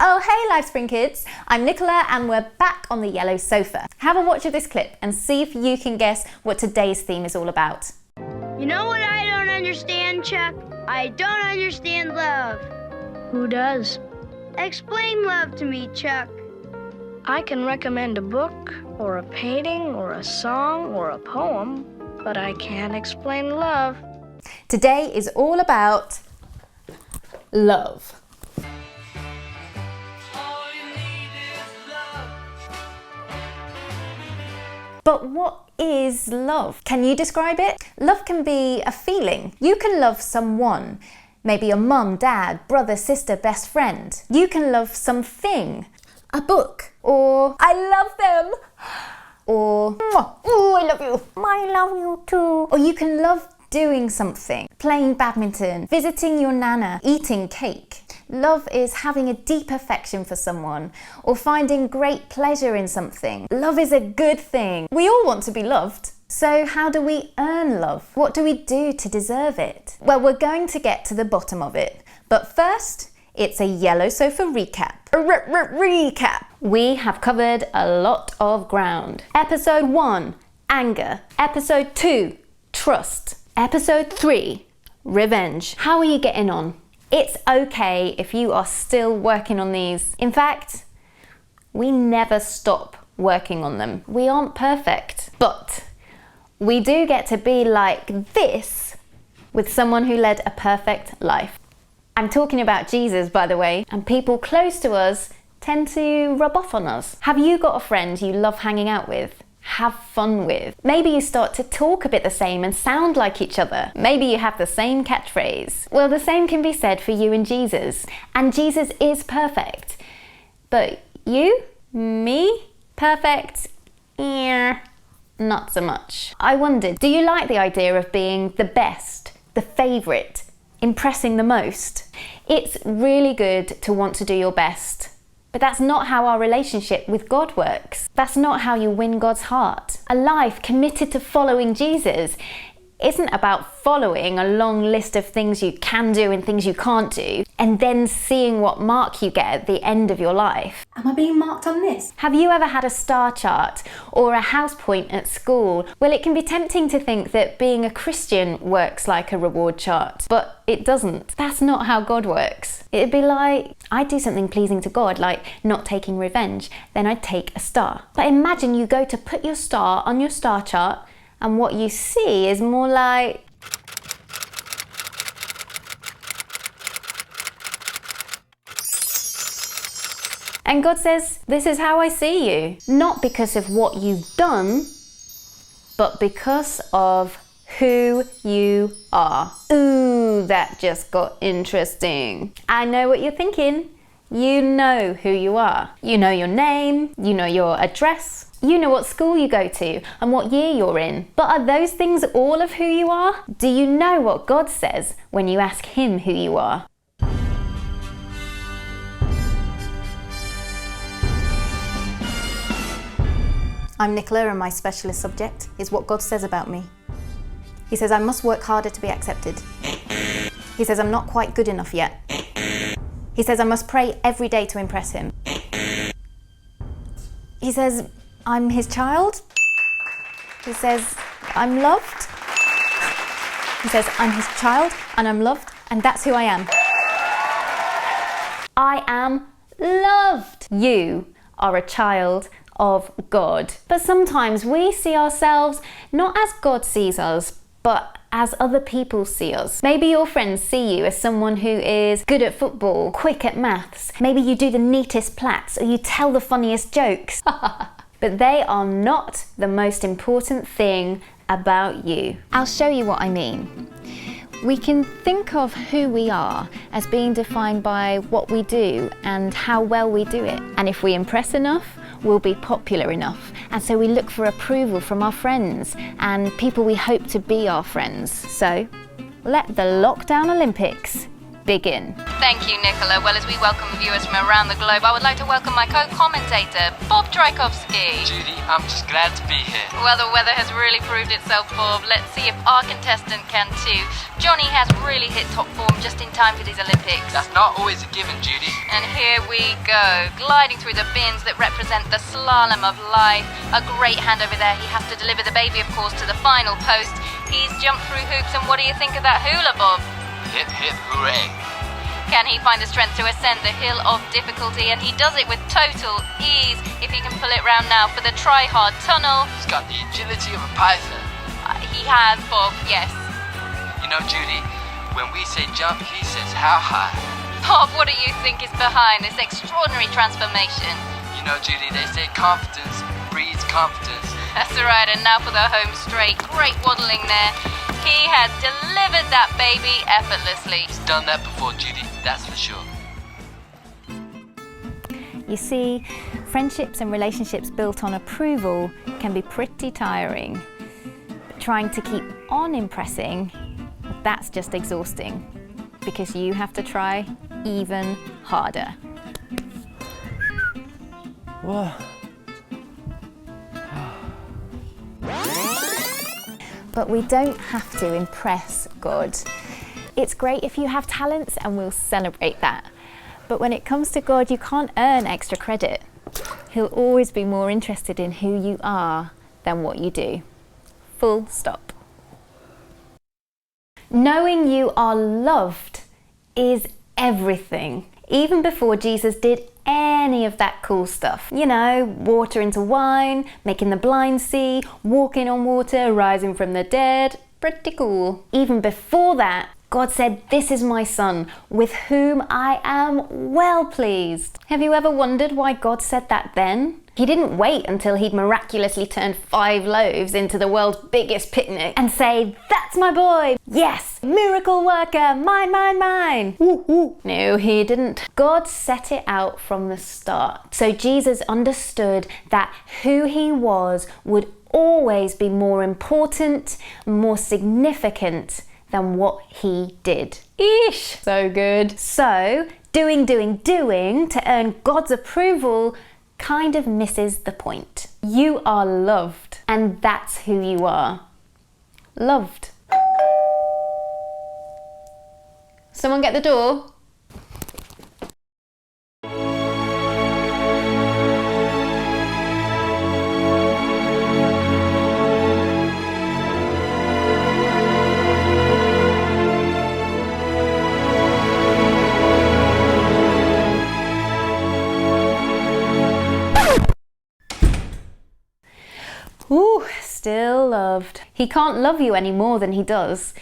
Oh, hey Lifespring kids! I'm Nicola and we're back on the yellow sofa. Have a watch of this clip and see if you can guess what today's theme is all about. You know what I don't understand, Chuck? I don't understand love. Who does? Explain love to me, Chuck. I can recommend a book, or a painting, or a song, or a poem, but I can't explain love. Today is all about love. But what is love? Can you describe it? Love can be a feeling. You can love someone, maybe your mum, dad, brother, sister, best friend. You can love something, a book, or I love them, or oh, I love you, I love you too. Or you can love doing something, playing badminton, visiting your nana, eating cake. Love is having a deep affection for someone or finding great pleasure in something. Love is a good thing. We all want to be loved. So how do we earn love? What do we do to deserve it? Well, we're going to get to the bottom of it. But first, it's a yellow sofa recap. Recap! We have covered a lot of ground. Episode 1, anger. Episode 2, trust. Episode 3, revenge. How are you getting on? It's okay if you are still working on these. In fact, we never stop working on them. We aren't perfect, but we do get to be like this with someone who led a perfect life. I'm talking about Jesus, by the way, and people close to us tend to rub off on us. Have you got a friend you love hanging out with? Have fun with? Maybe you start to talk a bit the same and sound like each other. Maybe you have the same catchphrase. Well, the same can be said for you and Jesus. And Jesus is perfect. But you? Me? Perfect? Yeah, not so much. I wondered, do you like the idea of being the best, the favourite, impressing the most? It's really good to want to do your best. But that's not how our relationship with God works. That's not how you win God's heart. A life committed to following Jesus isn't about following a long list of things you can do and things you can't do, and then seeing what mark you get at the end of your life. Am I being marked on this? Have you ever had a star chart or a house point at school? Well, it can be tempting to think that being a Christian works like a reward chart, but it doesn't. That's not how God works. It'd be like, I'd do something pleasing to God, like not taking revenge, then I'd take a star. But imagine you go to put your star on your star chart, and what you see is more like and God says, this is how I see you. Not because of what you've done, but because of who you are. Ooh, that just got interesting. I know what you're thinking. You know who you are. You know your name, you know your address, you know what school you go to and what year you're in. But are those things all of who you are? Do you know what God says when you ask Him who you are? I'm Nicola and my specialist subject is what God says about me. He says I must work harder to be accepted. He says I'm not quite good enough yet. He says I must pray every day to impress Him. He says I'm His child. He says I'm loved. He says I'm His child and I'm loved, and that's who I am. I am loved. You are a child of God. But sometimes we see ourselves not as God sees us, but as other people see us. Maybe your friends see you as someone who is good at football, quick at maths. Maybe you do the neatest plaits or you tell the funniest jokes. But they are not the most important thing about you. I'll show you what I mean. We can think of who we are as being defined by what we do and how well we do it. And if we impress enough, we'll be popular enough. And so we look for approval from our friends and people we hope to be our friends. So let the lockdown Olympics begin. Thank you, Nicola. Well, as we welcome viewers from around the globe, I would like to welcome my co-commentator, Bob Trajkovsky. Judy, I'm just glad to be here. Well, the weather has really proved itself, Bob. Let's see if our contestant can too. Johnny has really hit top form just in time for these Olympics. That's not always a given, Judy. And here we go, gliding through the bins that represent the slalom of life. A great hand over there. He has to deliver the baby, of course, to the final post. He's jumped through hoops, and what do you think of that hula, Bob? Hip, hip, hooray. Can he find the strength to ascend the hill of difficulty? And he does it with total ease. If he can pull it round now for the try-hard tunnel. He's got the agility of a python. He has, Bob, yes. You know, Judy, when we say jump, he says how high. Bob, what do you think is behind this extraordinary transformation? You know, Judy, they say confidence breeds confidence. That's right, and now for the home straight. Great waddling there. He has delivered that baby effortlessly. He's done that before, Judy, that's for sure. You see, friendships and relationships built on approval can be pretty tiring. But trying to keep on impressing, that's just exhausting, because you have to try even harder. Whoa. But we don't have to impress God. It's great if you have talents, and we'll celebrate that. But when it comes to God, you can't earn extra credit. He'll always be more interested in who you are than what you do. Full stop. Knowing you are loved is everything. Even before Jesus did any of that cool stuff. You know, water into wine, making the blind see, walking on water, rising from the dead. Pretty cool. Even before that, God said, "This is my son, with whom I am well pleased." Have you ever wondered why God said that then? He didn't wait until he'd miraculously turned 5 loaves into the world's biggest picnic and say, "That's my boy, yes, miracle worker, mine, mine, mine." Woo, woo. No, he didn't. God set it out from the start. So Jesus understood that who he was would always be more important, more significant than what he did. Eesh, so good. So, doing to earn God's approval kind of misses the point. You are loved, and that's who you are. Loved. Someone get the door? Ooh, still loved. He can't love you any more than he does,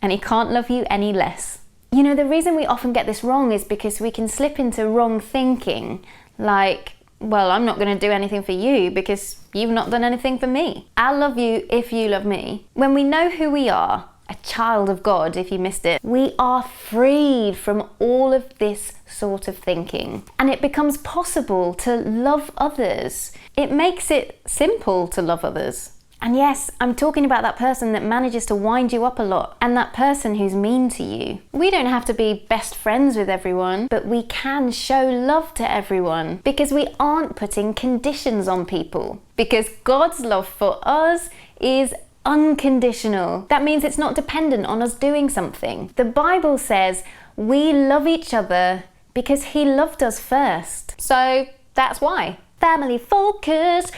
and he can't love you any less. You know, the reason we often get this wrong is because we can slip into wrong thinking, like, well, I'm not going to do anything for you because you've not done anything for me. I'll love you if you love me. When we know who we are, a child of God, if you missed it, we are freed from all of this sort of thinking. And it becomes possible to love others. It makes it simple to love others. And yes, I'm talking about that person that manages to wind you up a lot, and that person who's mean to you. We don't have to be best friends with everyone, but we can show love to everyone because we aren't putting conditions on people. Because God's love for us is unconditional. That means it's not dependent on us doing something. The Bible says we love each other because he loved us first. So that's why. Family focus.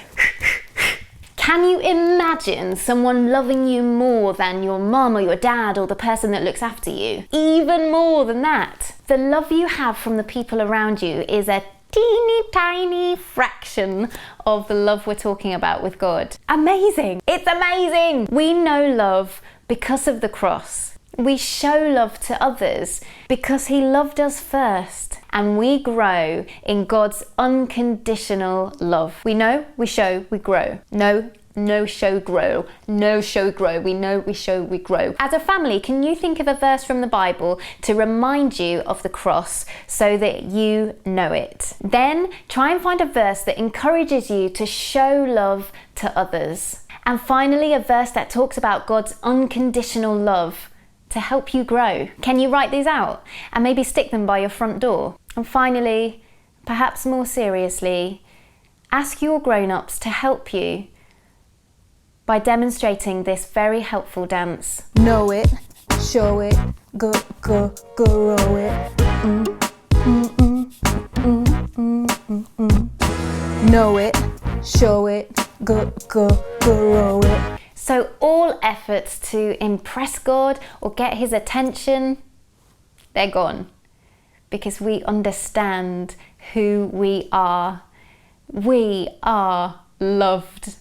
Can you imagine someone loving you more than your mum or your dad or the person that looks after you? Even more than that. The love you have from the people around you is a teeny tiny fraction of the love we're talking about with God. Amazing! It's amazing! We know love because of the cross. We show love to others because he loved us first. And we grow in God's unconditional love. We know, we show, we grow. No, show, grow. No, show, grow. We know, we show, we grow. As a family, can you think of a verse from the Bible to remind you of the cross so that you know it? Then try and find a verse that encourages you to show love to others. And finally, a verse that talks about God's unconditional love to help you grow? Can you write these out and maybe stick them by your front door? And finally, perhaps more seriously, ask your grown-ups to help you by demonstrating this very helpful dance. Know it, show it, grow it. Know it, show it, grow it. So all efforts to impress God or get his attention, they're gone. Because we understand who we are. We are loved.